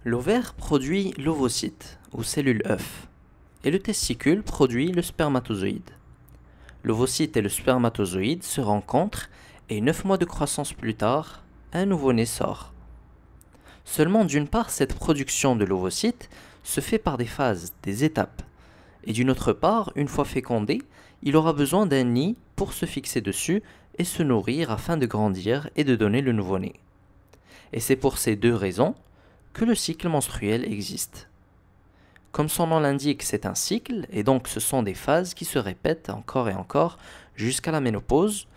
L'ovaire produit l'ovocyte, ou cellule œuf, et le testicule produit le spermatozoïde. L'ovocyte et le spermatozoïde se rencontrent et 9 mois de croissance plus tard, un nouveau-né sort. Seulement d'une part, cette production de l'ovocyte se fait par des phases, des étapes, et d'une autre part, une fois fécondé, il aura besoin d'un nid pour se fixer dessus et se nourrir afin de grandir et de donner le nouveau-né. Et c'est pour ces deux raisons que le cycle menstruel existe. Comme son nom l'indique, c'est un cycle, et donc ce sont des phases qui se répètent encore et encore jusqu'à la ménopause,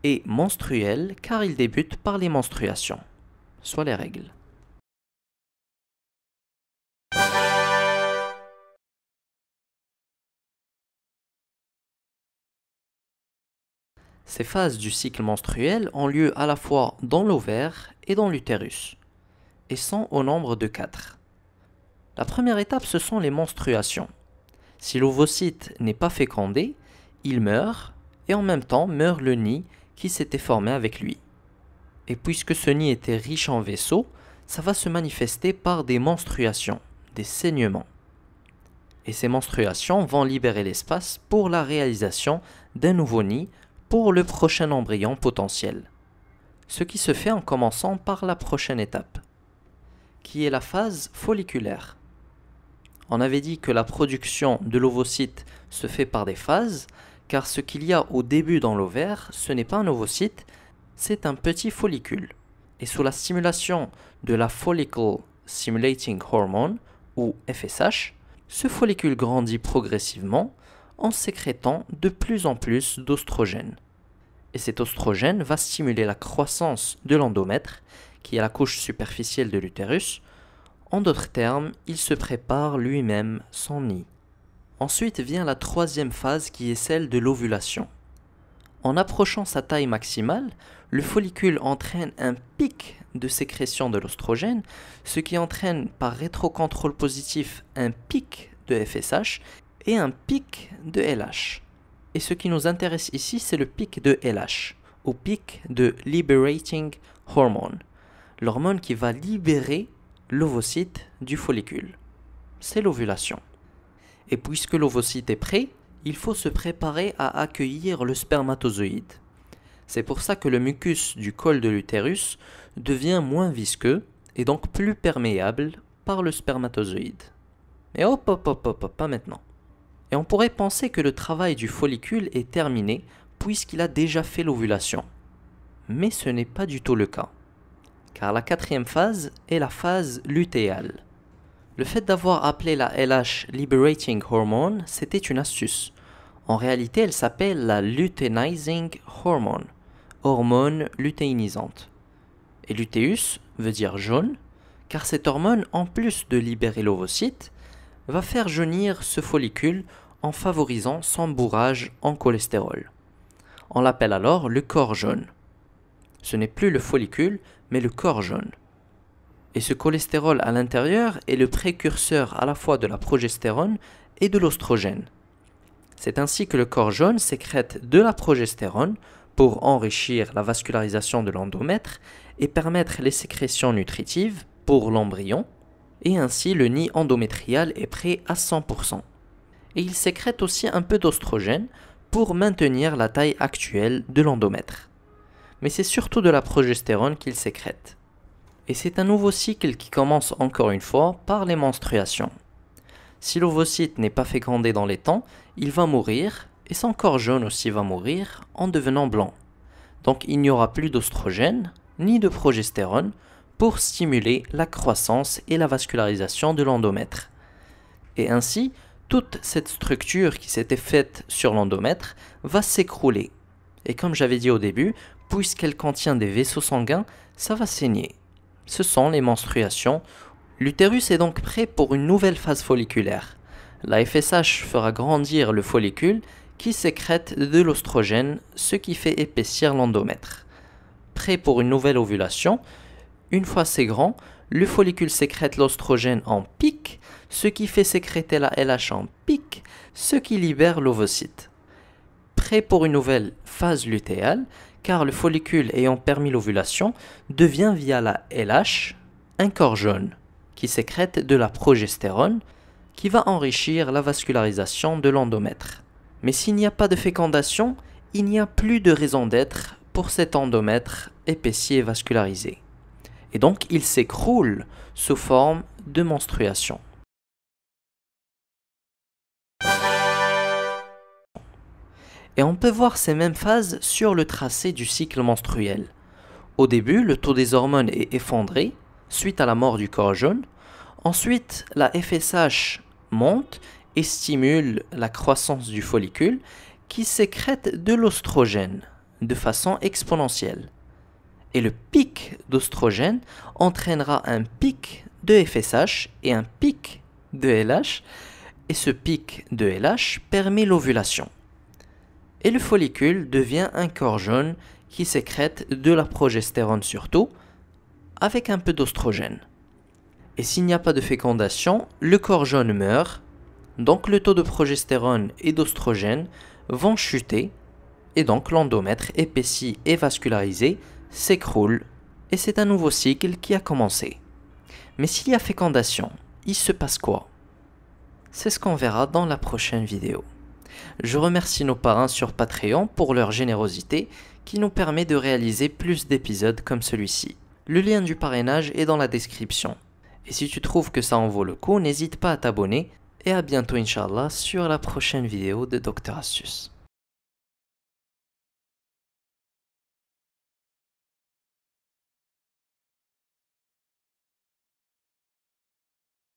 et menstruel car il débute par les menstruations, soit les règles. Ces phases du cycle menstruel ont lieu à la fois dans l'ovaire et dans l'utérus, et sont au nombre de 4. La première étape, ce sont les menstruations. Si l'ovocyte n'est pas fécondé, il meurt, et en même temps meurt le nid qui s'était formé avec lui. Et puisque ce nid était riche en vaisseaux, ça va se manifester par des menstruations, des saignements. Et ces menstruations vont libérer l'espace pour la réalisation d'un nouveau nid pour le prochain embryon potentiel. Ce qui se fait en commençant par la prochaine étape, qui est la phase folliculaire. On avait dit que la production de l'ovocyte se fait par des phases, car ce qu'il y a au début dans l'ovaire, ce n'est pas un ovocyte, c'est un petit follicule. Et sous la stimulation de la Follicle Stimulating Hormone, ou FSH, ce follicule grandit progressivement en sécrétant de plus en plus d'oestrogène. Et cet oestrogène va stimuler la croissance de l'endomètre, qui est la couche superficielle de l'utérus. En d'autres termes, il se prépare lui-même son nid. Ensuite vient la troisième phase qui est celle de l'ovulation. En approchant sa taille maximale, le follicule entraîne un pic de sécrétion de l'oestrogène, ce qui entraîne par rétrocontrôle positif un pic de FSH et un pic de LH. Et ce qui nous intéresse ici, c'est le pic de LH, ou pic de Liberating Hormone, l'hormone qui va libérer l'ovocyte du follicule. C'est l'ovulation. Et puisque l'ovocyte est prêt, il faut se préparer à accueillir le spermatozoïde. C'est pour ça que le mucus du col de l'utérus devient moins visqueux et donc plus perméable par le spermatozoïde. Et hop, pas maintenant. Et on pourrait penser que le travail du follicule est terminé puisqu'il a déjà fait l'ovulation. Mais ce n'est pas du tout le cas. Car la quatrième phase est la phase lutéale. Le fait d'avoir appelé la LH Liberating Hormone, c'était une astuce. En réalité, elle s'appelle la Luteinizing Hormone, hormone lutéinisante. Et lutéus veut dire jaune, car cette hormone, en plus de libérer l'ovocyte, va faire jaunir ce follicule en favorisant son bourrage en cholestérol. On l'appelle alors le corps jaune. Ce n'est plus le follicule, mais le corps jaune. Et ce cholestérol à l'intérieur est le précurseur à la fois de la progestérone et de l'oestrogène. C'est ainsi que le corps jaune sécrète de la progestérone pour enrichir la vascularisation de l'endomètre et permettre les sécrétions nutritives pour l'embryon, et ainsi le nid endométrial est prêt à 100%. Et il sécrète aussi un peu d'oestrogène pour maintenir la taille actuelle de l'endomètre. Mais c'est surtout de la progestérone qu'il sécrète. Et c'est un nouveau cycle qui commence encore une fois par les menstruations. Si l'ovocyte n'est pas fécondé dans les temps, il va mourir, et son corps jaune aussi va mourir en devenant blanc. Donc il n'y aura plus d'oestrogène, ni de progestérone, pour stimuler la croissance et la vascularisation de l'endomètre. Et ainsi, toute cette structure qui s'était faite sur l'endomètre va s'écrouler. Et comme j'avais dit au début, puisqu'elle contient des vaisseaux sanguins, ça va saigner. Ce sont les menstruations. L'utérus est donc prêt pour une nouvelle phase folliculaire. La FSH fera grandir le follicule qui sécrète de l'oestrogène, ce qui fait épaissir l'endomètre. Prêt pour une nouvelle ovulation, une fois c'est grand, le follicule sécrète l'oestrogène en pic, ce qui fait sécréter la LH en pic, ce qui libère l'ovocyte. Prêt pour une nouvelle phase lutéale, car le follicule ayant permis l'ovulation devient via la LH un corps jaune, qui sécrète de la progestérone qui va enrichir la vascularisation de l'endomètre. Mais s'il n'y a pas de fécondation, il n'y a plus de raison d'être pour cet endomètre épaissi et vascularisé. Et donc il s'écroule sous forme de menstruation. Et on peut voir ces mêmes phases sur le tracé du cycle menstruel. Au début, le taux des hormones est effondré suite à la mort du corps jaune. Ensuite, la FSH monte et stimule la croissance du follicule qui sécrète de l'oestrogène de façon exponentielle. Et le pic d'oestrogène entraînera un pic de FSH et un pic de LH. Et ce pic de LH permet l'ovulation. Et le follicule devient un corps jaune qui sécrète de la progestérone surtout, avec un peu d'oestrogène. Et s'il n'y a pas de fécondation, le corps jaune meurt, donc le taux de progestérone et d'oestrogène vont chuter, et donc l'endomètre épaissi et vascularisé s'écroule, et c'est un nouveau cycle qui a commencé. Mais s'il y a fécondation, il se passe quoi? C'est ce qu'on verra dans la prochaine vidéo. Je remercie nos parrains sur Patreon pour leur générosité qui nous permet de réaliser plus d'épisodes comme celui-ci. Le lien du parrainage est dans la description. Et si tu trouves que ça en vaut le coup, n'hésite pas à t'abonner et à bientôt Inch'Allah sur la prochaine vidéo de Dr Astuce.